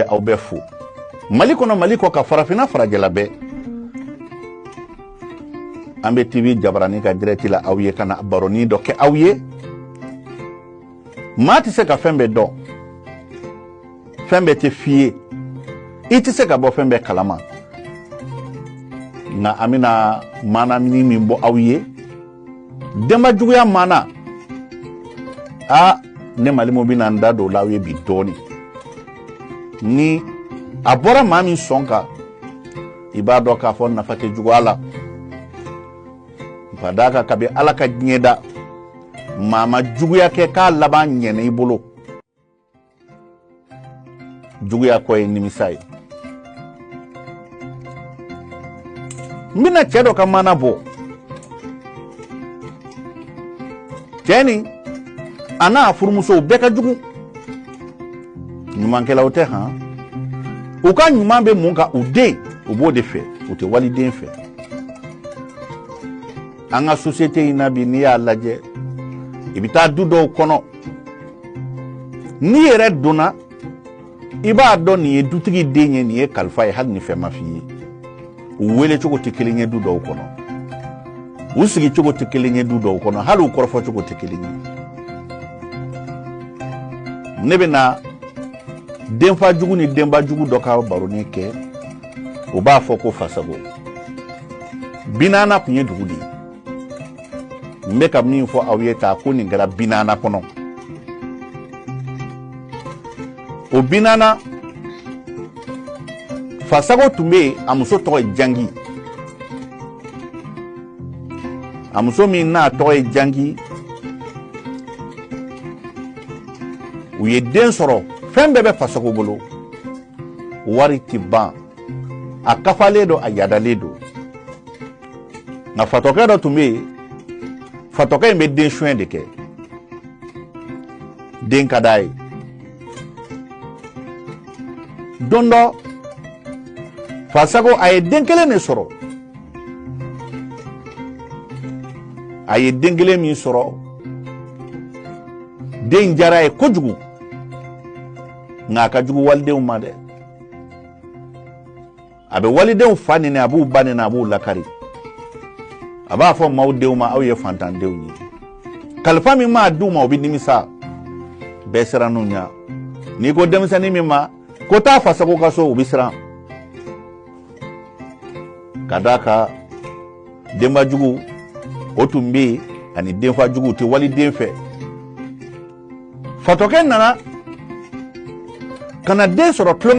aw bɛ fo Mali kɔnɔ Mali kɔ ka farafina farajɛla bɛɛ an bɛ TV Jabarani ka direct la aw ye kana baroni dɔ kɛ aw ye maa tɛ se ka fɛn bɛɛ dɔn fɛn bɛɛ tɛ f'i ye i tɛ se ka bɔ fɛn bɛɛ kalama nka an bɛna maana min bɔ aw ye denba juguya maana ne Malimu bɛna n da don la aw ye bi dɔɔni ni a bɔra maa min sɔn kan i b'a dɔn k'a fɔ nafa tɛ juguya la ka d'a kan kabi Ala ka diɲɛ da maa ma juguya kɛ k'a laban ɲɛna i bolo juguya kɔ ye nimisa ye n bɛna cɛ dɔ ka maana bɔ cɛ ni a n'a furumusow bɛɛ ka jugu ɲumankɛlaw tɛ u ka ɲuman bɛ mun kan u den u b'o de fɛ u tɛ waliden fɛ an ka société in na bi n'i y'a lajɛ i bɛ taa du dɔw kɔnɔ n'i yɛrɛ donna i b'a dɔn nin ye dutigi den ye nin ye kalifa ye hali ni fɛn ma f'i ye u wele cogo tɛ kelen ye du dɔw kɔnɔ u sigi cogo tɛ kelen ye du dɔw kɔnɔ hali u kɔrɔfɔ cogo tɛ kelen ye ne bɛna denfa jugu ni denba jugu dɔ ka baroni kɛ u b'a fɔ ko Fasago Binana tun ye dugu de ye n bɛ ka min fɔ aw ye ta ko nin kɛra Binana kɔnɔ o Binana Fasago tun bɛ yen a muso tɔgɔ ye Jangi a muso min n'a tɔgɔ ye Jangi u ye den sɔrɔ fɛn bɛɛ bɛ Fasago bolo wari tɛ ban a kafalen don a yadalen don nka fatɔkɛ dɔ tun bɛ yen fatɔkɛ in bɛ den suɲɛ de kɛ den ka d'a ye don dɔ Fasago a ye den kelen de sɔrɔ a ye den kelen min sɔrɔ den diyara ye kojugu nka a ka jugu walidenw ma dɛ a bɛ walidenw fa nɛni a b'u ba nɛni a b'u lakari a b'a fɔ maaw denw ma aw ye fantandenw ye kalifa min m'a d'u ma o bɛ nimisa bɛɛ siran n'u ɲɛ n'i ko denmisɛnnin min ma ko taa Fasago ka so u bɛ siran ka d'a kan denba jugu o tun bɛ yen ani denfa jugu u tɛ waliden fɛ fatɔkɛ nana ka na den sɔrɔ